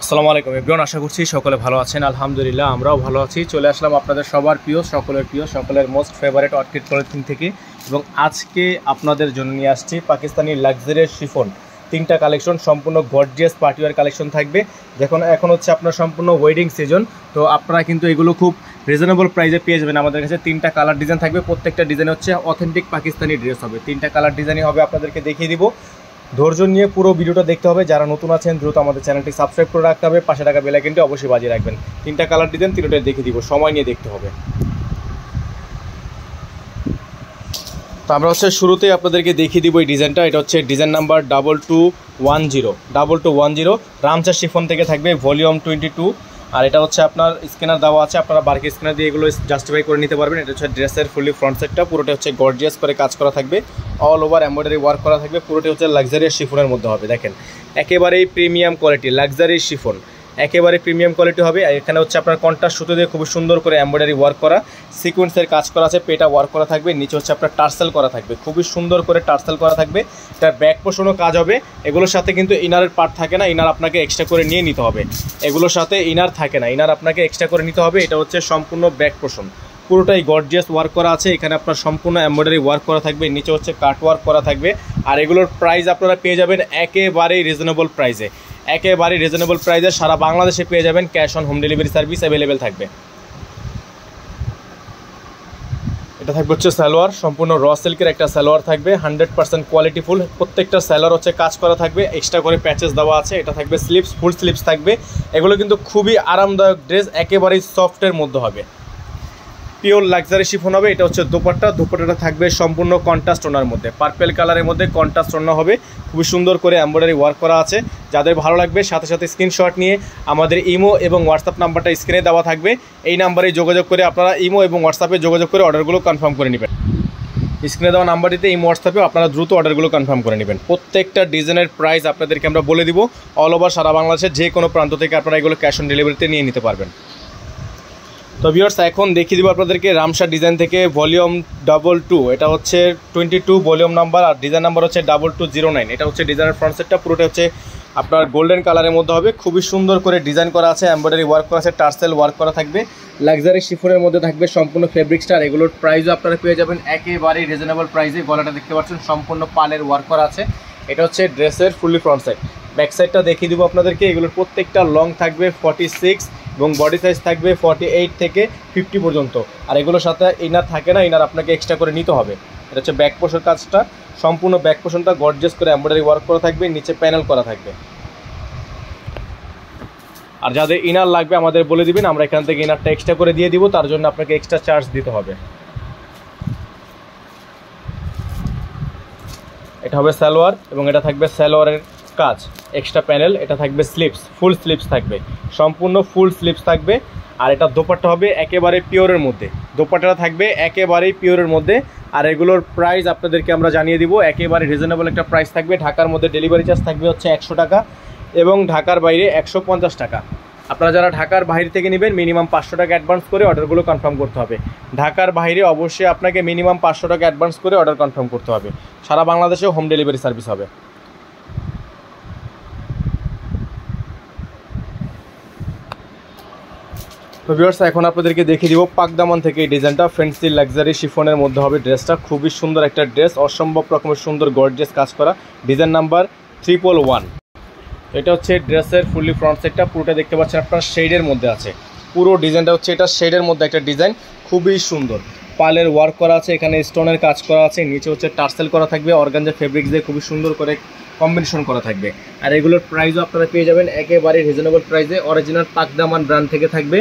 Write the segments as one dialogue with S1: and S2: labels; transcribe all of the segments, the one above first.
S1: আসসালামু আলাইকুম এভরিওয়ান, আশা করছি সকলে ভালো আছেন। আলহামদুলিল্লাহ আমরাও ভালো আছি। চলে আসলাম আপনাদের সবার প্রিয়, সকলের মোস্ট ফেভারিট অর্কিড ক্লথিং থেকে, এবং আজকে আপনাদের জন্য নিয়ে আসছি পাকিস্তানি লাক্সারিয়াস শিফন তিনটা কালেকশন। সম্পূর্ণ গর্জিয়াস পার্টিওয়ার কালেকশন থাকবে। এখন হচ্ছে আপনার সম্পূর্ণ ওয়েডিং সিজন, তো আপনারা কিন্তু এগুলো খুব রিজনেবল প্রাইসে পেয়ে যাবেন আমাদের কাছে। তিনটা কালার ডিজাইন থাকবে, প্রত্যেকটা ডিজাইন হচ্ছে অথেন্টিক পাকিস্তানি ড্রেস হবে। তিনটা কালার ডিজাইনই হবে, আপনাদেরকে দেখিয়ে দিব। ধৈর্য নিয়ে পুরো ভিডিওটা দেখতে হবে। যারা নতুন আছেন দ্রুত আমাদের চ্যানেলটি সাবস্ক্রাইব করে রাখতে হবে, পাশে টাকা বেল আইকনটি অবশ্যই বাজিয়ে রাখবেন। তিনটা কালার ডিজাইন তিনটাই দেখিয়ে দিব, সময় নিয়ে দেখতে হবে। তো আমরা হচ্ছে শুরুতেই আপনাদেরকে দেখিয়ে দিব এই ডিজাইনটা। এটা হচ্ছে ডিজাইন নাম্বার 2210 রামচা শিফন থেকে থাকবে, ভলিউম 22। আর এটা হচ্ছে আপনার স্ক্যানার দেওয়া আছে, আপনারা বারকে স্ক্যানার দিয়ে এগুলো জাস্টিফাই করে নিতে পারবেন। এটা হচ্ছে ড্রেসের ফুলি ফ্রন্ট সাইডটা, পুরোটা হচ্ছে গর্জিয়াস করে কাজ করা থাকবে, অল ওভার এমব্রয়ডারি ওয়ার্ক করা থাকবে। পুরোটা হচ্ছে লাক্সারিয়াস শিফনের মধ্যে হবে। দেখেন একেবারেই প্রিমিয়াম কোয়ালিটি লাক্সারি শিফন, একেবারে প্রিমিয়াম কোয়ালিটি হবে। আর এখানে হচ্ছে আপনার কন্ট্রাস্ট সুতো দিয়ে খুব সুন্দর করে এমব্রয়ডারি ওয়ার্ক করা, সিকোয়েন্সের কাজ করা আছে, পেটা ওয়ার্ক করা থাকবে, নিচে হচ্ছে আপনার টার্সেল করা থাকবে, খুবই সুন্দর করে টার্সেল করা থাকবে। তার ব্যাক পোর্শনও কাজ হবে। এগুলোর সাথে কিন্তু ইনারের পার্ট থাকে না, ইনার আপনাকে এক্সট্রা করে নিয়ে নিতে হবে। এগুলোর সাথে ইনার থাকে না, ইনার আপনাকে এক্সট্রা করে নিতে হবে। এটা হচ্ছে সম্পূর্ণ ব্যাক পোর্শন, পুরোটাই গর্জিয়াস ওয়ার্ক করা আছে। এখানে আপনার সম্পূর্ণ এমব্রয়ডারি ওয়ার্ক করা থাকবে, নিচে হচ্ছে কাট ওয়ার্ক করা থাকবে। আর এগুলোর প্রাইস আপনারা পেয়ে যাবেন একেবারেই রিজনেবল প্রাইসে, একেবারেই রিজনেবল প্রাইসে সারা বাংলাদেশে পেয়ে যাবেন। Cash on home delivery service available থাকবে। এটা থাকবে হচ্ছে সালোয়ার, সম্পূর্ণ র সিল্কের একটা সালোয়ার থাকবে, 100% কোয়ালিটিফুল। প্রত্যেকটা সালোয়ার হচ্ছে কাজ করা থাকবে, এক্সট্রা করে প্যাচেস দেওয়া আছে। এটা থাকবে স্লিপস, ফুল স্লিপস থাকবে। এগুলো কিন্তু খুবই আরামদায়ক ড্রেস, একেবারেই সফটের মধ্যে হবে, পিওর লাক্সারি শিফন হবে। এটা হচ্ছে দোপাট্টাটা থাকবে সম্পূর্ণ কন্ট্রাস্ট ওনার মধ্যে, পার্পেল কালারের মধ্যে কন্ট্রাস্ট ওনা হবে, খুবই সুন্দর করে এমব্রয়ডারি ওয়ার্ক করা আছে। যাদের ভালো লাগবে সাথে সাথে স্ক্রিনশট নিয়ে আমাদের ইমো এবং হোয়াটসঅ্যাপ নাম্বারটা স্ক্রিনে দেওয়া থাকবে, এই নাম্বারে যোগাযোগ করে আপনারা ইমো এবং হোয়াটসঅ্যাপে যোগাযোগ করে অর্ডারগুলো কনফার্ম করে নেবেন। স্ক্রিনে দেওয়া নাম্বারটিতে ইমো হোয়াটসঅ্যাপেও আপনারা দ্রুত অর্ডারগুলো কনফার্ম করে নেবেন। প্রত্যেকটা ডিজাইনের প্রাইস আপনাদেরকে আমরা বলে দিব। অল ওভার সারা বাংলাদেশের যে কোনো প্রান্ত থেকে আপনারা এগুলো ক্যাশ অন ডেলিভারিতে নিয়ে নিতে পারবেন। তো ভিউয়ার্স এখন দেখিয়ে দিব আপনাদেরকে রামসা ডিজাইন থেকে ভলিউম 22। এটা হচ্ছে 22 ভলিউম নাম্বার, আর ডিজাইন নাম্বার হচ্ছে 2209। এটা হচ্ছে ডিজাইনের ফ্রন্ট সেটটা, পুরোটা হচ্ছে আপনার গোল্ডেন কালারের মধ্যে হবে। খুবই সুন্দর করে ডিজাইন করা আছে, এমব্রয়ডারি ওয়ার্ক করা আছে, টার্সেল ওয়ার্ক করা থাকবে, লাক্সারি শিফনের মধ্যে থাকবে সম্পূর্ণ ফেব্রিক্সটা। আর এগুলোর প্রাইসও আপনারা পেয়ে যাবেন একেবারেই রিজনেবল প্রাইসে। গলাটা দেখতে পাচ্ছেন সম্পূর্ণ পালের ওয়ার্ক করা আছে। এটা হচ্ছে ড্রেসের ফুলি ফ্রন্ট সাইড। ব্যাক সাইডটা দেখিয়ে দিব আপনাদেরকে। এগুলোর প্রত্যেকটা লং থাকবে 46 এবং বডি সাইজ থাকবে 48 থেকে 50 পর্যন্ত। আর এগুলোর সাথে ইনার থাকে না, ইনার আপনাকে এক্সট্রা করে নিতে হবে। এটা হচ্ছে ব্যাক পোর্শন কাজটা, সম্পূর্ণ ব্যাক পোর্শনটা গর্জিয়াস করে এমব্রয়ডারি ওয়ার্ক করা থাকবে, নিচে প্যানেল করা থাকবে। আর যাদের ইনার লাগবে আমাদের বলে দিবেন, আমরা এখান থেকে ইনারটা এক্সট্রা করে দিয়ে দিব, তার জন্য আপনাকে এক্সট্রা চার্জ দিতে হবে। এটা হবে সালোয়ার এবং এটা থাকবে সালোয়ারের কাজ, এক্সট্রা প্যানেল। এটা থাকবে স্লিপস, ফুল স্লিপস থাকবে, সম্পূর্ণ ফুল স্লিপস থাকবে। আর এটা দোপাট্টা হবে একেবারে পিওরের মধ্যে, দোপাট্টাটা থাকবে একেবারেই পিওরের মধ্যে। আর এগুলোর প্রাইস আপনাদেরকে আমরা জানিয়ে দিব, একেবারে রিজনেবল একটা প্রাইস থাকবে। ঢাকার মধ্যে ডেলিভারি চার্জ থাকবে হচ্ছে 100 টাকা এবং ঢাকার বাইরে 150 টাকা। আপনারা যারা ঢাকার বাইরে থেকে নেবেন মিনিমাম 500 টাকা অ্যাডভান্স করে অর্ডারগুলো কনফার্ম করতে হবে। ঢাকার বাইরে অবশ্যই আপনাকে মিনিমাম 500 টাকা অ্যাডভান্স করে অর্ডার কনফার্ম করতে হবে। সারা বাংলাদেশেও হোম ডেলিভারি সার্ভিস হবে। তো ভিউয়ার্স এখন আপনাদেরকে দেখিয়ে দিব পাকদামান থেকে এই ডিজাইনটা। ফ্যান্সি লাক্সারি শিফনের মধ্যে হবে ড্রেসটা, খুবই সুন্দর একটা ড্রেস, অসম্ভব রকমের সুন্দর গর্জিয়াস কাজ করা। Design number 111। এটা হচ্ছে ড্রেসের ফুললি ফ্রন্ট সাইডটা, পুরোটা দেখতে পাচ্ছেন আপনার শেডের মধ্যে আছে। পুরো ডিজাইনটা হচ্ছে এটা শেডের মধ্যে একটা ডিজাইন, খুবই সুন্দর। পালের ওয়ার্ক করা আছে, এখানে স্টোনের কাজ করা আছে, নিচে হচ্ছে টার্সেল করা থাকবে, অর্গানজা ফেব্রিক্স দিয়ে খুবই সুন্দর করে কম্বিনেশন করা থাকবে। আর এগুলোর প্রাইসও আপনারা পেয়ে যাবেন একেবারে রিজনেবল প্রাইসে, অরিজিনাল পাকদামান ব্র্যান্ড থেকে থাকবে।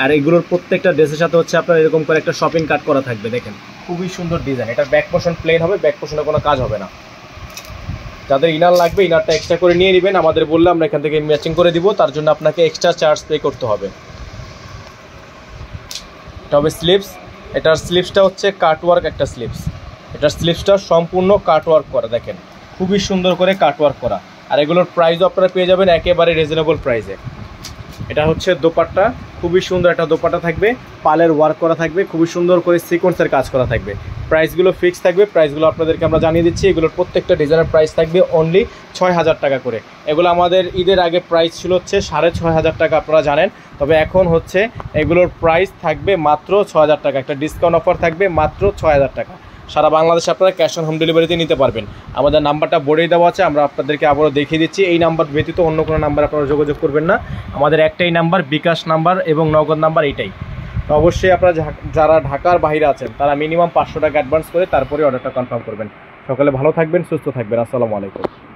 S1: আর এগুলোর প্রত্যেকটা ড্রেসের সাথে হচ্ছে আপনার এরকম করে একটা শপিং কার্ট করা থাকবে। দেখেন খুবই সুন্দর ডিজাইন। এটার ব্যাক পোর্শন প্লেন হবে, ব্যাক পোর্শনে কোনো কাজ হবে না। যাদের ইনার লাগবে ইনারটা এক্সট্রা করে নিয়ে নেবেন, আমাদের বললে আমরা এখান থেকে ম্যাচিং করে দিব, তার জন্য আপনাকে এক্সট্রা চার্জ পে করতে হবে। এটা হবে স্লিপস, এটার স্লিপসটা হচ্ছে কাটওয়ার্ক একটা স্লিপস। এটার স্লিপসটা সম্পূর্ণ কাটওয়ার্ক করা, দেখেন খুবই সুন্দর করে কাটওয়ার্ক করা। আর এগুলোর প্রাইসও আপনারা পেয়ে যাবেন একেবারে রিজনেবল প্রাইসে। এটা হচ্ছে দোপাট্টা, খুবই সুন্দর একটা দোপাট্টা থাকবে, পালের ওয়ার্ক করা থাকবে, খুবই সুন্দর করে সিকোয়েন্সের কাজ করা থাকবে। প্রাইসগুলো ফিক্স থাকবে, প্রাইসগুলো আপনাদেরকে আমরা জানিয়ে দিচ্ছি। এগুলোর প্রত্যেকটা ডিজাইনের প্রাইস থাকবে অনলি 6000 টাকা করে। এগুলো আমাদের ঈদের আগে প্রাইস ছিল হচ্ছে 6500 টাকা, আপনারা জানেন। তবে এখন হচ্ছে এগুলোর প্রাইস থাকবে মাত্র 6000 টাকা, একটা ডিসকাউন্ট অফার থাকবে মাত্র 6000 টাকা। সারা বাংলাদেশে আপনারা ক্যাশ অন হোম ডেলিভারিতে নিতে পারবেন। আমাদের নাম্বারটা বোর্ডেই দেওয়া আছে, আমরা আপনাদেরকে আবারও দেখিয়ে দিচ্ছি। এই নাম্বার ব্যতীত অন্য কোনো নাম্বার আপনারা যোগাযোগ করবেন না, আমাদের একটাই নাম্বার, বিকাশ নাম্বার এবং নগদ নাম্বার, এইটাই। তো অবশ্যই আপনারা যারা ঢাকার বাইরে আছেন তারা মিনিমাম 500 টাকা অ্যাডভান্স করে তারপরে অর্ডারটা কনফার্ম করবেন। সকালে ভালো থাকবেন, সুস্থ থাকবেন। আসসালামু আলাইকুম।